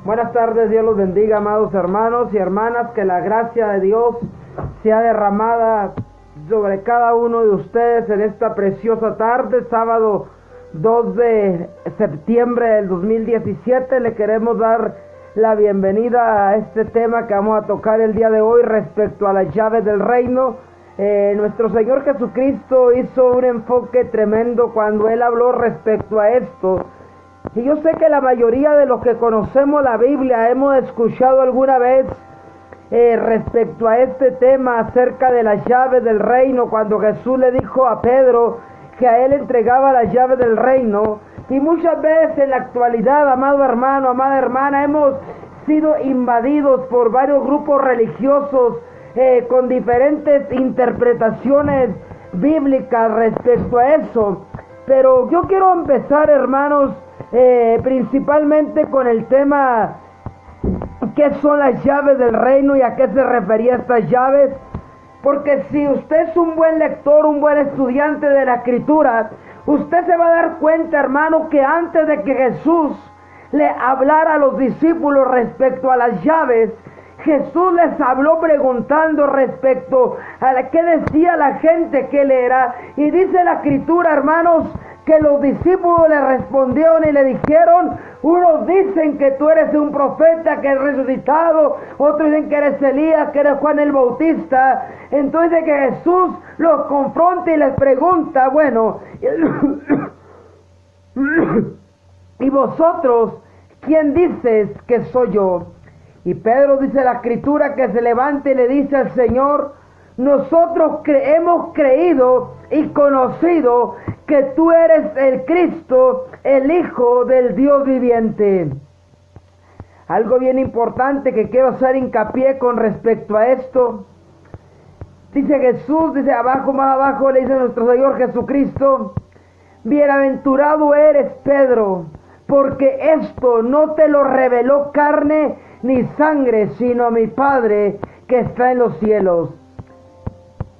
Buenas tardes, Dios los bendiga, amados hermanos y hermanas, que la gracia de Dios sea derramada sobre cada uno de ustedes en esta preciosa tarde, sábado 2 de septiembre del 2017. Le queremos dar la bienvenida a este tema que vamos a tocar el día de hoy respecto a las llaves del reino. Nuestro Señor Jesucristo hizo un enfoque tremendo cuando Él habló respecto a esto. Y yo sé que la mayoría de los que conocemos la Biblia hemos escuchado alguna vez respecto a este tema acerca de las llaves del reino, cuando Jesús le dijo a Pedro que a él entregaba las llaves del reino. Y muchas veces en la actualidad, amado hermano, amada hermana, hemos sido invadidos por varios grupos religiosos con diferentes interpretaciones bíblicas respecto a eso. Pero yo quiero empezar, hermanos, principalmente con el tema ¿qué son las llaves del reino y a qué se refería estas llaves? Porque si usted es un buen lector, un buen estudiante de la Escritura, usted se va a dar cuenta, hermano, que antes de que Jesús le hablara a los discípulos respecto a las llaves, Jesús les habló preguntando respecto a qué decía la gente que él era. Y dice la Escritura, hermanos, que los discípulos le respondieron y le dijeron: unos dicen que tú eres un profeta que es resucitado, otros dicen que eres Elías, que eres Juan el Bautista. Entonces que Jesús los confronta y les pregunta: bueno, ¿y vosotros quién dices que soy yo? Y Pedro, dice la Escritura, que se levanta y le dice al Señor: nosotros hemos creído y conocido que tú eres el Cristo, el Hijo del Dios viviente. Algo bien importante que quiero hacer hincapié con respecto a esto. Dice Jesús, dice abajo, más abajo, le dice nuestro Señor Jesucristo: bienaventurado eres, Pedro, porque esto no te lo reveló carne ni sangre, sino mi Padre que está en los cielos.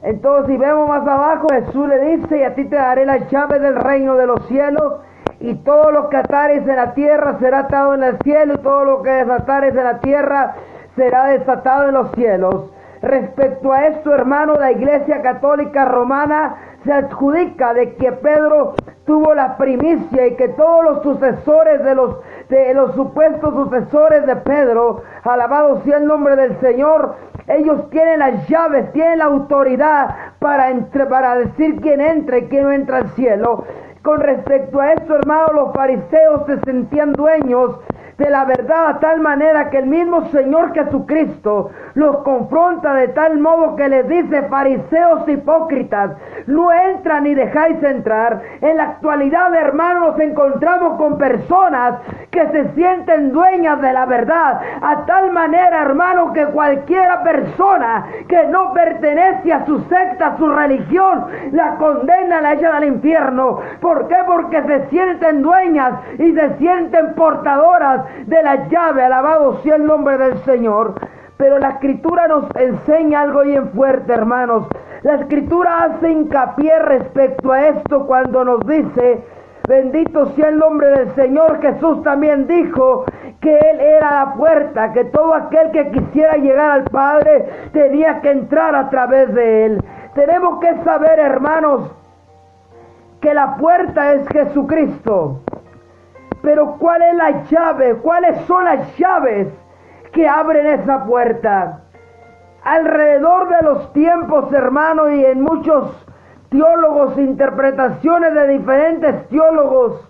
Entonces, si vemos más abajo, Jesús le dice: y a ti te daré las llaves del reino de los cielos, y todo lo que atares en la tierra será atado en el cielo, y todo lo que desatares en la tierra será desatado en los cielos. Respecto a esto, hermano, la Iglesia Católica Romana se adjudica de que Pedro tuvo la primicia y que todos los sucesores de los supuestos sucesores de Pedro, alabado sea el nombre del Señor, ellos tienen las llaves, tienen la autoridad para decir quién entra y quién no entra al cielo. Con respecto a esto, hermano, los fariseos se sentían dueños de la verdad a tal manera que el mismo Señor Jesucristo los confronta de tal modo que les dice: fariseos hipócritas, no entran ni dejáis entrar. En la actualidad, hermanos, nos encontramos con personas que se sienten dueñas de la verdad a tal manera, hermanos, que cualquiera persona que no pertenece a su secta, a su religión, la condena, la echan al infierno. ¿Por qué? Porque se sienten dueñas y se sienten portadoras de la llave. Alabado sea el nombre del Señor. Pero la Escritura nos enseña algo bien fuerte, hermanos. La Escritura hace hincapié respecto a esto cuando nos dice: bendito sea el nombre del Señor. Jesús también dijo que Él era la puerta, que todo aquel que quisiera llegar al Padre tenía que entrar a través de Él. Tenemos que saber, hermanos, que la puerta es Jesucristo. Pero ¿cuál es la llave? ¿Cuáles son las llaves que abren esa puerta? Alrededor de los tiempos, hermano, y en muchos teólogos, interpretaciones de diferentes teólogos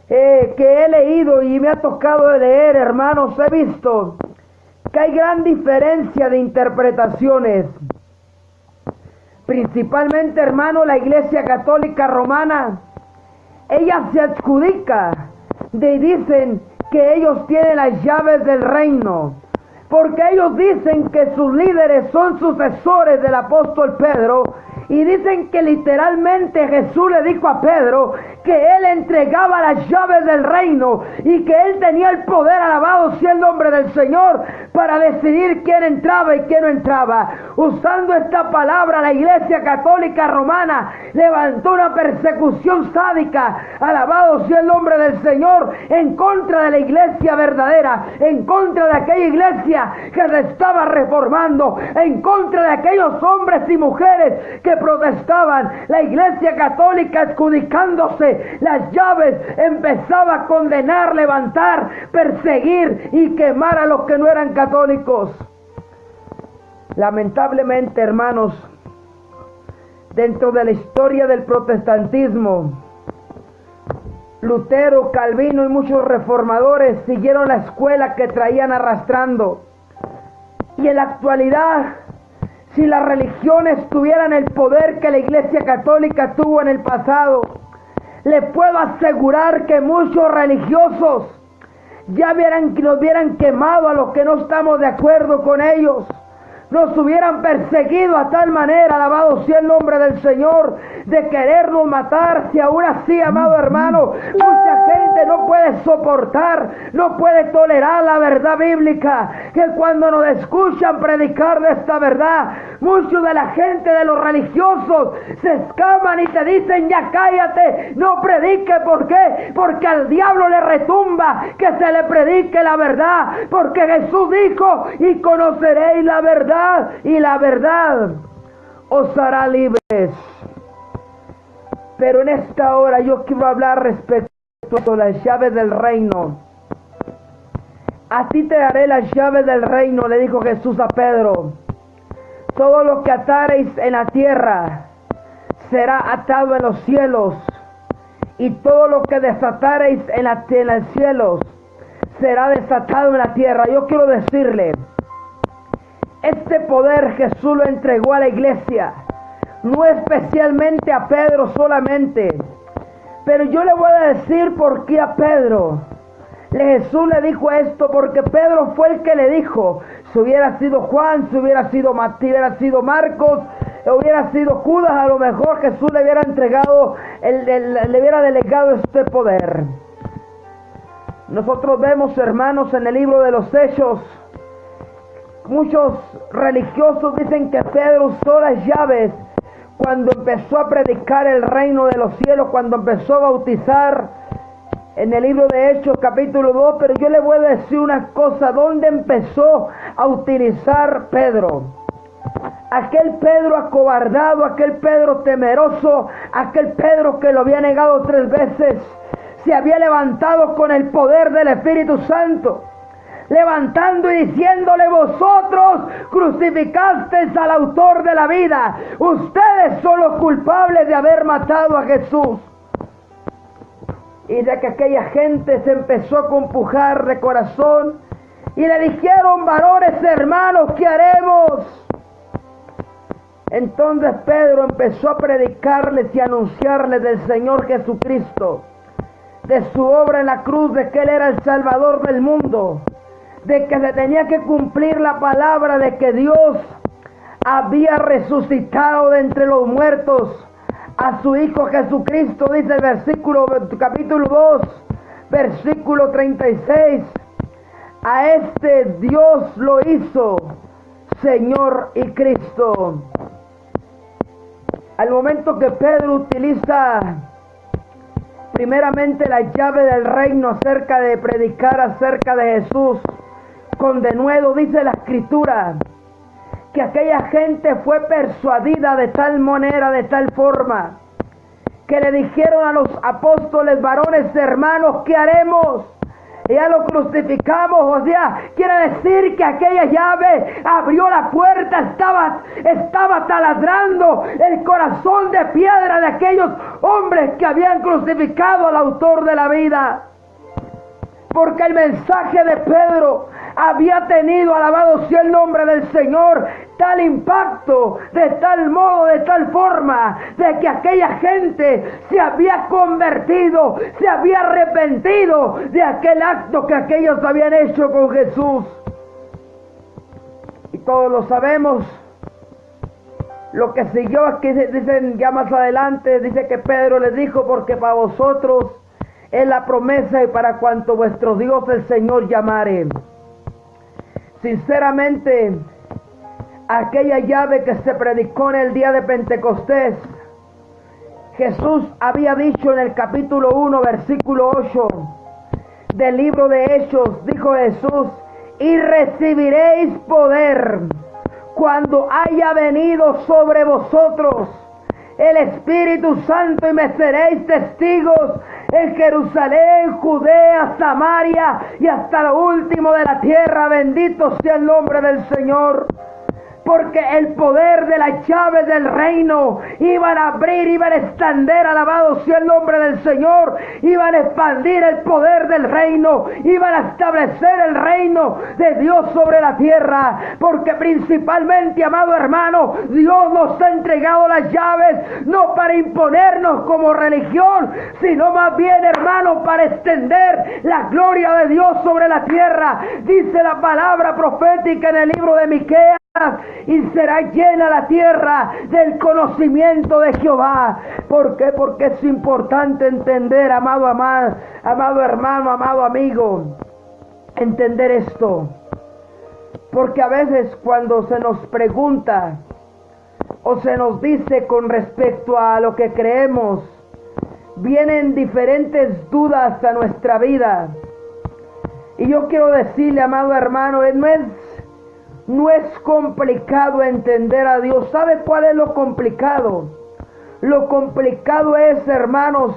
que he leído y me ha tocado de leer, hermanos, he visto que hay gran diferencia de interpretaciones. Principalmente, hermano, la Iglesia Católica Romana, ella se adjudica y dicen que ellos tienen las llaves del reino, porque ellos dicen que sus líderes son sucesores del apóstol Pedro, y dicen que literalmente Jesús le dijo a Pedro que él entregaba las llaves del reino y que él tenía el poder, alabado sea el nombre del Señor, para decidir quién entraba y quién no entraba. Usando esta palabra, la Iglesia Católica Romana levantó una persecución sádica, alabado sea el nombre del Señor, en contra de la iglesia verdadera, en contra de aquella iglesia que se estaba reformando, en contra de aquellos hombres y mujeres que protestaban. La Iglesia Católica, adjudicándose las llaves, empezaba a condenar, levantar, perseguir y quemar a los que no eran católicos. Lamentablemente, hermanos, dentro de la historia del protestantismo, Lutero, Calvino y muchos reformadores siguieron la escuela que traían arrastrando. Y en la actualidad, si las religiones tuvieran el poder que la Iglesia Católica tuvo en el pasado, le puedo asegurar que muchos religiosos nos hubieran quemado a los que no estamos de acuerdo con ellos. Nos hubieran perseguido a tal manera, alabado sea el nombre del Señor, de querernos matar. Si aún así, amado hermano, mucha gente no puede soportar, no puede tolerar la verdad bíblica, que cuando nos escuchan predicar de esta verdad, muchos de la gente, de los religiosos, se escaman y te dicen: ya cállate, no predique. ¿Por qué? Porque al diablo le retumba que se le predique la verdad, porque Jesús dijo: y conoceréis la verdad, y la verdad os hará libres. Pero en esta hora yo quiero hablar respecto a las llaves del reino. A ti te daré las llaves del reino, le dijo Jesús a Pedro. Todo lo que atareis en la tierra será atado en los cielos, y todo lo que desatareis en los cielos será desatado en la tierra. Yo quiero decirle, este poder Jesús lo entregó a la iglesia, no especialmente a Pedro solamente. Pero yo le voy a decir por qué a Pedro. Jesús le dijo esto porque Pedro fue el que le dijo. Si hubiera sido Juan, si hubiera sido Marcos, hubiera sido Judas, a lo mejor Jesús le hubiera entregado, le hubiera delegado este poder. Nosotros vemos, hermanos, en el libro de los Hechos, muchos religiosos dicen que Pedro usó las llaves cuando empezó a predicar el reino de los cielos, cuando empezó a bautizar en el libro de Hechos capítulo 2, pero yo le voy a decir una cosa: ¿dónde empezó a utilizar Pedro? Aquel Pedro acobardado, aquel Pedro temeroso, aquel Pedro que lo había negado 3 veces, se había levantado con el poder del Espíritu Santo, levantando y diciéndole: vosotros crucificasteis al autor de la vida, ustedes son los culpables de haber matado a Jesús. Y de que aquella gente se empezó a compujar de corazón y le dijeron: varones hermanos, ¿qué haremos? Entonces Pedro empezó a predicarles y anunciarles del Señor Jesucristo, de su obra en la cruz, de que Él era el Salvador del mundo, de que se tenía que cumplir la palabra de que Dios había resucitado de entre los muertos a su Hijo Jesucristo. Dice el capítulo 2, versículo 36. A este Dios lo hizo Señor y Cristo. Al momento que Pedro utiliza primeramente la llave del reino acerca de predicar acerca de Jesús con denuedo, dice la Escritura que aquella gente fue persuadida de tal manera, de tal forma, que le dijeron a los apóstoles: varones hermanos, ¿qué haremos? Ya lo crucificamos. O sea, quiere decir que aquella llave abrió la puerta, estaba taladrando el corazón de piedra de aquellos hombres que habían crucificado al autor de la vida. Porque el mensaje de Pedro había tenido, alabado sea el nombre del Señor, tal impacto, de tal modo, de tal forma, de que aquella gente se había convertido, se había arrepentido de aquel acto que aquellos habían hecho con Jesús. Y todos lo sabemos. Lo que siguió aquí, dicen ya más adelante, dice que Pedro les dijo: porque para vosotros es la promesa y para cuanto vuestro Dios el Señor llamare. Sinceramente, aquella llave que se predicó en el día de Pentecostés, Jesús había dicho en el capítulo 1, versículo 8 del libro de Hechos, dijo Jesús: y recibiréis poder cuando haya venido sobre vosotros el Espíritu Santo, y me seréis testigos en Jerusalén, Judea, Samaria y hasta lo último de la tierra. Bendito sea el nombre del Señor. Porque el poder de las llaves del reino iban a abrir, iban a extender, alabado sea el nombre del Señor, iban a expandir el poder del reino, iban a establecer el reino de Dios sobre la tierra. Porque principalmente, amado hermano, Dios nos ha entregado las llaves no para imponernos como religión, sino más bien, hermano, para extender la gloria de Dios sobre la tierra. Dice la palabra profética en el libro de Miqueas: y será llena la tierra del conocimiento de Jehová. ¿Por qué? Porque es importante entender, amado hermano, amado amigo, entender esto. Porque a veces cuando se nos pregunta o se nos dice con respecto a lo que creemos, vienen diferentes dudas a nuestra vida. Y yo quiero decirle, amado hermano, no es complicado entender a Dios. ¿Sabe cuál es lo complicado? Lo complicado es, hermanos,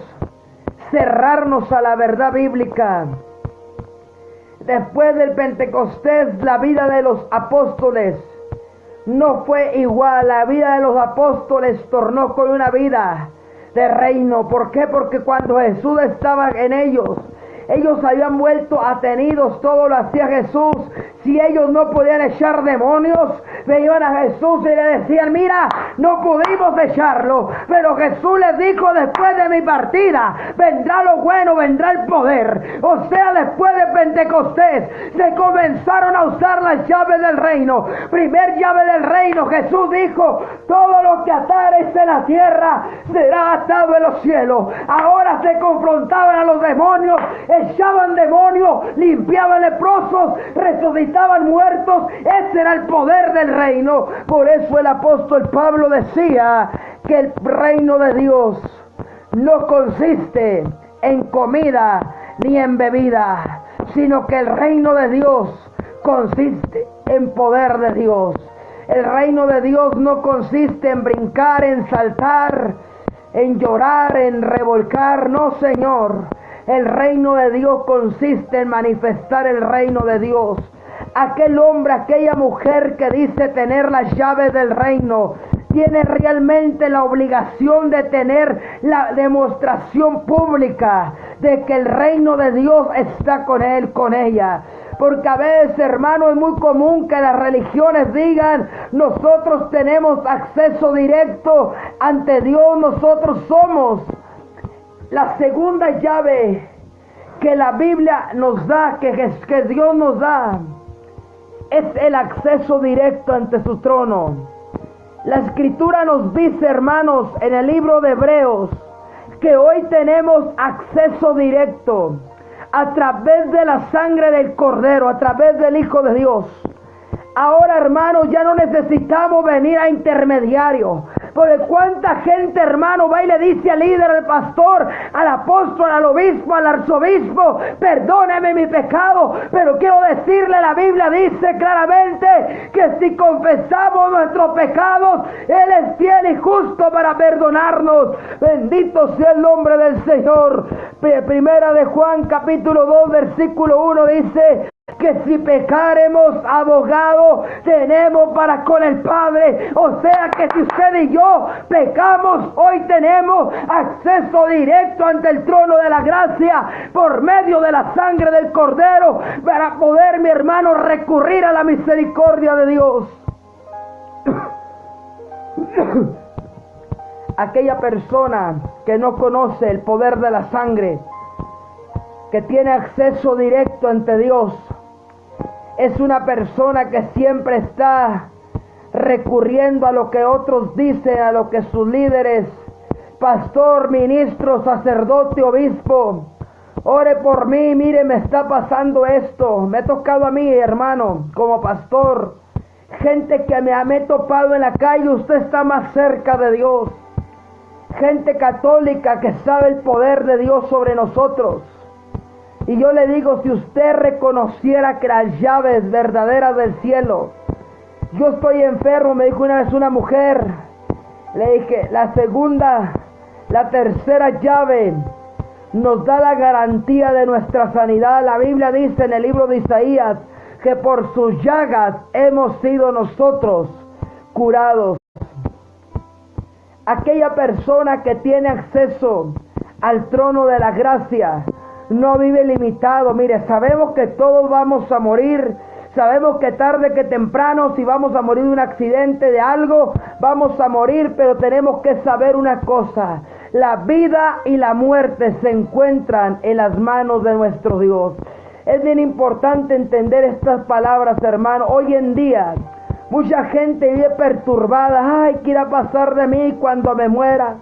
cerrarnos a la verdad bíblica. Después del Pentecostés, la vida de los apóstoles no fue igual. La vida de los apóstoles tornó con una vida de reino. ¿Por qué? Porque cuando Jesús estaba en ellos habían vuelto atenidos, todo lo hacía Jesús. Si ellos no podían echar demonios, veían a Jesús y le decían: mira, no pudimos echarlo, pero Jesús les dijo: después de mi partida vendrá lo bueno, vendrá el poder. O sea, después de Pentecostés se comenzaron a usar las llaves del reino. Primer llave del reino, Jesús dijo: todo lo que atares en la tierra será atado en los cielos. Ahora se confrontaban a los demonios, echaban demonios, limpiaban leprosos, resucitaban muertos. Ese era el poder del reino. Por eso el apóstol Pablo decía que el reino de Dios no consiste en comida ni en bebida, sino que el reino de Dios consiste en poder de Dios. El reino de Dios no consiste en brincar, en saltar, en llorar, en revolcar. No, Señor. El reino de Dios consiste en manifestar el reino de Dios. Aquel hombre, aquella mujer que dice tener las llaves del reino, tiene realmente la obligación de tener la demostración pública de que el reino de Dios está con él, con ella. Porque a veces, hermano, es muy común que las religiones digan: nosotros tenemos acceso directo ante Dios, nosotros somos. La segunda llave que la Biblia nos da, que Dios nos da, es el acceso directo ante su trono. La Escritura nos dice, hermanos, en el libro de Hebreos, que hoy tenemos acceso directo a través de la sangre del Cordero, a través del Hijo de Dios. Ahora, hermanos, ya no necesitamos venir a intermediarios. Porque cuánta gente, hermano, va y le dice al líder, al pastor, al apóstol, al obispo, al arzobispo: perdóneme mi pecado. Pero quiero decirle, la Biblia dice claramente que si confesamos nuestros pecados, Él es fiel y justo para perdonarnos. Bendito sea el nombre del Señor. Primera de Juan, capítulo 2, versículo 1 dice que si pecaremos, abogado tenemos para con el Padre. O sea que si usted y yo pecamos, hoy tenemos acceso directo ante el trono de la gracia por medio de la sangre del Cordero, para poder, mi hermano, recurrir a la misericordia de Dios. Aquella persona que no conoce el poder de la sangre, que tiene acceso directo ante Dios, es una persona que siempre está recurriendo a lo que otros dicen, a lo que sus líderes, pastor, ministro, sacerdote, obispo, ore por mí, mire, me está pasando esto. Me ha tocado a mí, hermano, como pastor, gente que me he topado en la calle. Usted está más cerca de Dios. Gente católica que sabe el poder de Dios sobre nosotros. Y yo le digo, si usted reconociera que las llaves verdaderas del cielo, yo estoy enfermo, me dijo una vez una mujer, le dije, la tercera llave nos da la garantía de nuestra sanidad. La Biblia dice en el libro de Isaías que por sus llagas hemos sido nosotros curados. Aquella persona que tiene acceso al trono de la gracia no vive limitado. Mire, sabemos que todos vamos a morir. Sabemos que tarde que temprano, si vamos a morir de un accidente, de algo, vamos a morir, pero tenemos que saber una cosa: la vida y la muerte se encuentran en las manos de nuestro Dios. Es bien importante entender estas palabras, hermano. Hoy en día, mucha gente vive perturbada. Ay, ¿qué irá a pasar de mí cuando me muera?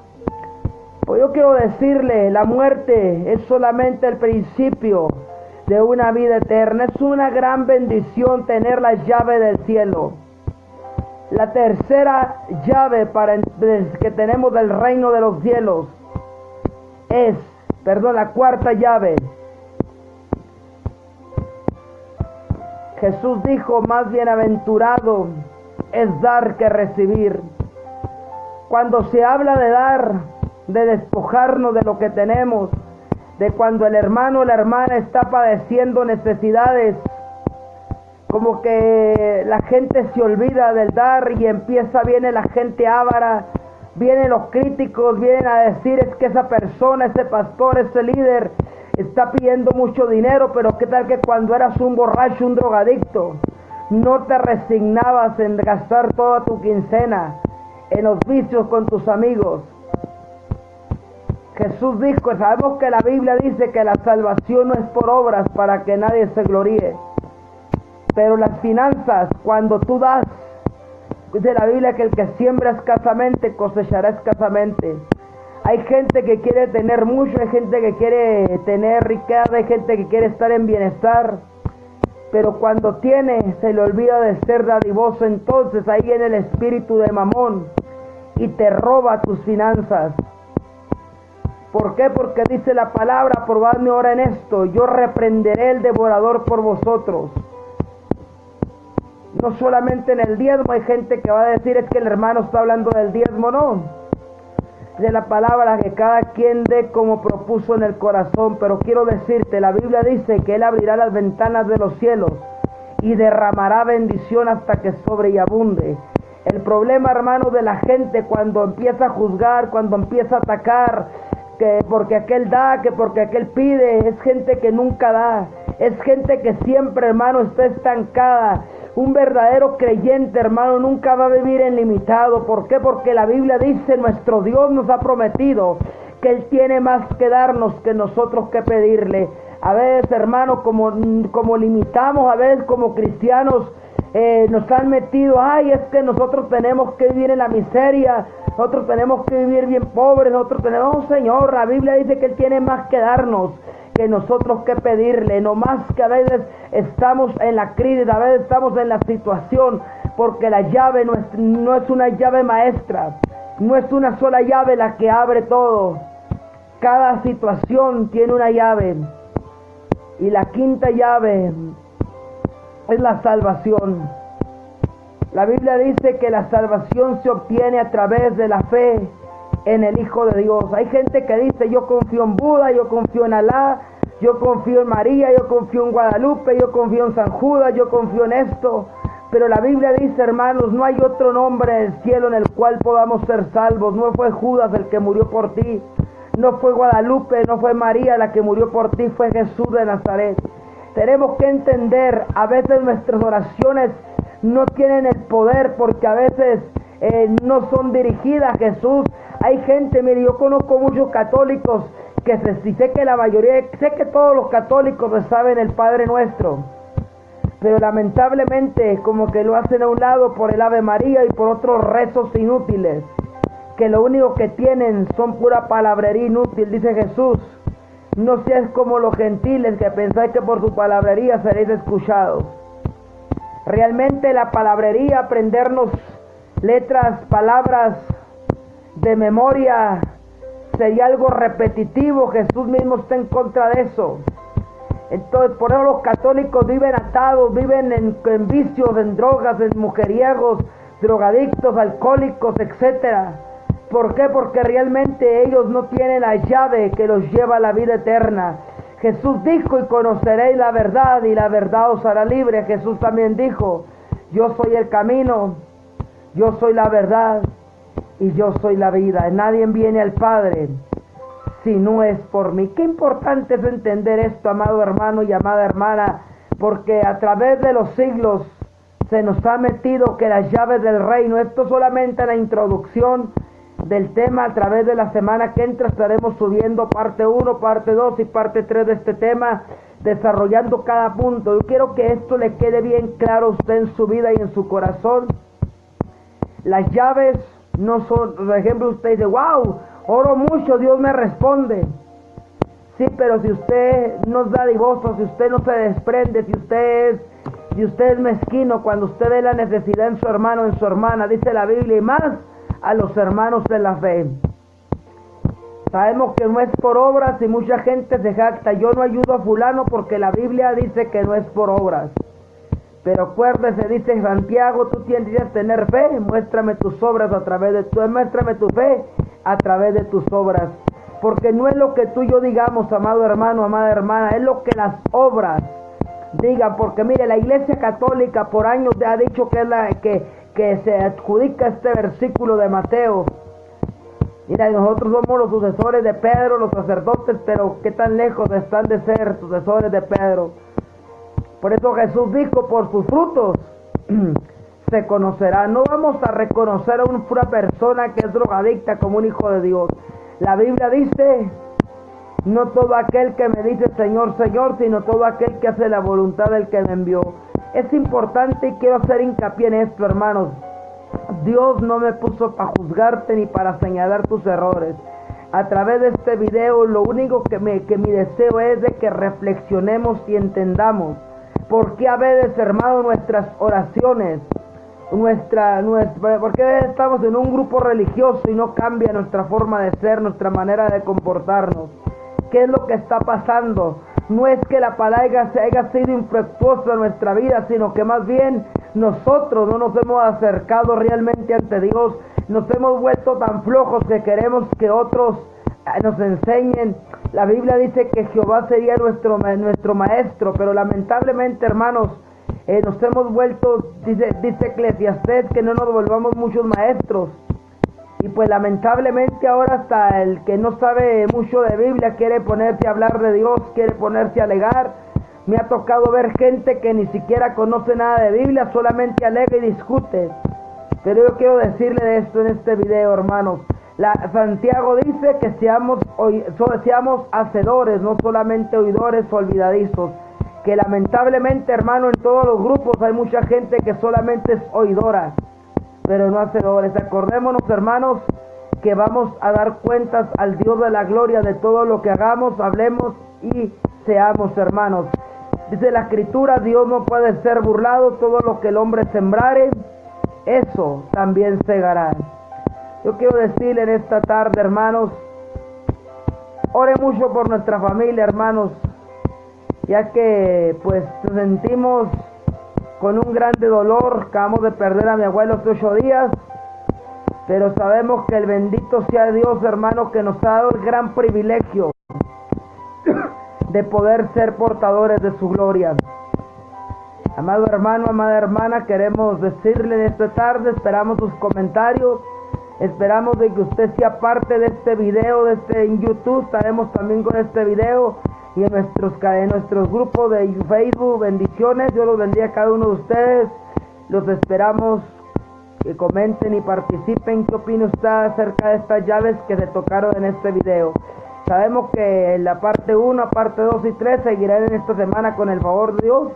Pues yo quiero decirle, la muerte es solamente el principio de una vida eterna. Es una gran bendición tener la llave del cielo. La tercera llave que tenemos del reino de los cielos la cuarta llave. Jesús dijo, más bienaventurado es dar que recibir. Cuando se habla de dar, de despojarnos de lo que tenemos, de cuando el hermano o la hermana está padeciendo necesidades, como que la gente se olvida del dar y viene la gente avara, vienen los críticos, vienen a decir, es que esa persona, ese pastor, ese líder está pidiendo mucho dinero. Pero qué tal que cuando eras un borracho, un drogadicto, no te resignabas en gastar toda tu quincena en los vicios con tus amigos. Jesús dijo, sabemos que la Biblia dice que la salvación no es por obras para que nadie se gloríe, pero las finanzas, cuando tú das, dice la Biblia que el que siembra escasamente cosechará escasamente. Hay gente que quiere tener mucho, hay gente que quiere tener riqueza, hay gente que quiere estar en bienestar, pero cuando tiene se le olvida de ser dadivoso. Entonces ahí viene el espíritu de Mamón y te roba tus finanzas. ¿Por qué? Porque dice la palabra, probadme ahora en esto, yo reprenderé el devorador por vosotros. No solamente en el diezmo, hay gente que va a decir, es que el hermano está hablando del diezmo. No, de la palabra que cada quien dé como propuso en el corazón. Pero quiero decirte, la Biblia dice que Él abrirá las ventanas de los cielos y derramará bendición hasta que sobre y abunde. El problema, hermano, de la gente cuando empieza a juzgar, cuando empieza a atacar, que porque aquel da, que porque aquel pide, es gente que nunca da, es gente que siempre, hermano, está estancada. Un verdadero creyente, hermano, nunca va a vivir en limitado. ¿Por qué? Porque la Biblia dice, nuestro Dios nos ha prometido que Él tiene más que darnos que nosotros que pedirle. A veces, hermano, como limitamos, a veces como cristianos, nos han metido, ay, es que nosotros tenemos que vivir en la miseria, nosotros tenemos que vivir bien pobres, nosotros tenemos, Señor, la Biblia dice que Él tiene más que darnos que nosotros que pedirle. No más que a veces estamos en la crisis, a veces estamos en la situación, porque la llave no es una llave maestra, no es una sola llave la que abre todo. Cada situación tiene una llave, y la quinta llave es la salvación. La Biblia dice que la salvación se obtiene a través de la fe en el Hijo de Dios. Hay gente que dice, yo confío en Buda, yo confío en Alá, yo confío en María, yo confío en Guadalupe, yo confío en San Judas, yo confío en esto. Pero la Biblia dice, hermanos, no hay otro nombre en el cielo en el cual podamos ser salvos. No fue Judas el que murió por ti, no fue Guadalupe, no fue María la que murió por ti, fue Jesús de Nazaret. Tenemos que entender, a veces nuestras oraciones no tienen el poder porque a veces no son dirigidas a Jesús. Hay gente, mire, yo conozco muchos católicos y sé que la mayoría, sé que todos los católicos saben el Padre Nuestro, pero lamentablemente como que lo hacen a un lado por el Ave María y por otros rezos inútiles, que lo único que tienen son pura palabrería inútil. Dice Jesús, No seáis como los gentiles que pensáis que por su palabrería seréis escuchados. Realmente la palabrería, aprendernos letras, palabras de memoria, sería algo repetitivo. Jesús mismo está en contra de eso. Entonces, por eso los católicos viven atados, viven en vicios, en drogas, en mujeriegos, drogadictos, alcohólicos, etcétera. ¿Por qué? Porque realmente ellos no tienen la llave que los lleva a la vida eterna. Jesús dijo: y conoceréis la verdad, y la verdad os hará libre. Jesús también dijo: yo soy el camino, yo soy la verdad, y yo soy la vida. Nadie viene al Padre si no es por mí. Qué importante es entender esto, amado hermano y amada hermana, porque a través de los siglos se nos ha metido que las llaves del reino, esto solamente la introducción del tema. A través de la semana que entra estaremos subiendo parte 1, parte 2 y parte 3 de este tema, desarrollando cada punto. Yo quiero que esto le quede bien claro a usted en su vida y en su corazón. Las llaves no son, por ejemplo, usted dice: wow, oro mucho, Dios me responde. Sí, pero si usted no es dadivoso, si usted no se desprende, si usted es mezquino, cuando usted ve la necesidad en su hermano, en su hermana, dice la Biblia, y más a los hermanos de la fe. Sabemos que no es por obras, y mucha gente se jacta: yo no ayudo a fulano porque la Biblia dice que no es por obras. Pero acuérdese, dice Santiago, tú tienes que tener fe, muéstrame tus obras muéstrame tu fe a través de tus obras. Porque no es lo que tú y yo digamos, amado hermano, amada hermana, es lo que las obras digan. Porque mire, la Iglesia Católica por años ha dicho que es la que se adjudica este versículo de Mateo. Mira, nosotros somos los sucesores de Pedro, los sacerdotes, pero ¿qué tan lejos están de ser sucesores de Pedro? Por eso Jesús dijo: por sus frutos se conocerá. No vamos a reconocer a una persona que es drogadicta como un hijo de Dios. La Biblia dice: no todo aquel que me dice Señor, Señor, sino todo aquel que hace la voluntad del que me envió. Es importante y quiero hacer hincapié en esto, hermanos. Dios no me puso para juzgarte ni para señalar tus errores. A través de este video, lo único que mi deseo es de que reflexionemos y entendamos por qué a veces, hermano, nuestras oraciones, por qué estamos en un grupo religioso y no cambia nuestra forma de ser, nuestra manera de comportarnos. ¿Qué es lo que está pasando? No es que la palabra haya sido infructuosa en nuestra vida, sino que más bien nosotros no nos hemos acercado realmente ante Dios. Nos hemos vuelto tan flojos que queremos que otros nos enseñen. La Biblia dice que Jehová sería nuestro maestro, pero lamentablemente, hermanos, nos hemos vuelto, dice Eclesiastés, que no nos volvamos muchos maestros. Y pues lamentablemente ahora hasta el que no sabe mucho de Biblia quiere ponerse a hablar de Dios, quiere ponerse a alegar. Me ha tocado ver gente que ni siquiera conoce nada de Biblia, solamente alega y discute. Pero yo quiero decirle de esto en este video, hermanos. Santiago dice que seamos hacedores, no solamente oidores o olvidadizos. Que lamentablemente, hermano, en todos los grupos hay mucha gente que solamente es oidora, pero no hacedores. Acordémonos, hermanos, que vamos a dar cuentas al Dios de la gloria de todo lo que hagamos, hablemos y seamos, hermanos. Dice la Escritura: Dios no puede ser burlado, todo lo que el hombre sembrare, eso también segará. Yo quiero decirle en esta tarde, hermanos, ore mucho por nuestra familia, hermanos, ya que pues nos sentimos con un grande dolor. Acabamos de perder a mi abuelo hace 8 días, pero sabemos que el bendito sea Dios, hermano, que nos ha dado el gran privilegio de poder ser portadores de su gloria. Amado hermano, amada hermana, queremos decirle en esta tarde, esperamos sus comentarios, esperamos de que usted sea parte de este video, en YouTube. Estaremos también con este video y en nuestros grupos de Facebook. Bendiciones, Dios los bendiga a cada uno de ustedes. Los esperamos que comenten y participen. ¿Qué opina usted acerca de estas llaves que se tocaron en este video? Sabemos que la parte 1, parte 2 y 3 seguirán en esta semana con el favor de Dios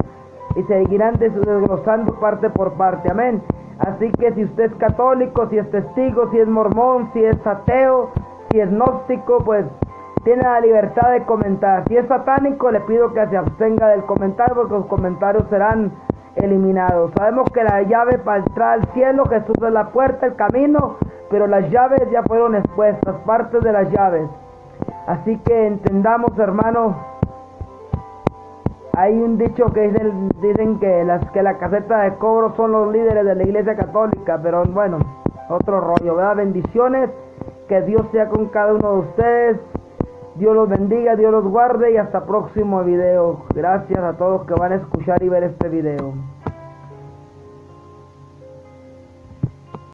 y seguirán desglosando parte por parte. Amén. Así que si usted es católico, si es testigo, si es mormón, si es ateo, si es gnóstico, pues tiene la libertad de comentar. Si es satánico, le pido que se abstenga del comentario porque los comentarios serán eliminados. Sabemos que la llave para entrar al cielo, Jesús es la puerta, el camino, pero las llaves ya fueron expuestas, partes de las llaves. Así que entendamos, hermanos, hay un dicho que dicen que la caseta de cobro son los líderes de la Iglesia Católica, pero bueno, otro rollo, ¿verdad? Bendiciones, que Dios sea con cada uno de ustedes. Dios los bendiga, Dios los guarde y hasta próximo video. Gracias a todos que van a escuchar y ver este video.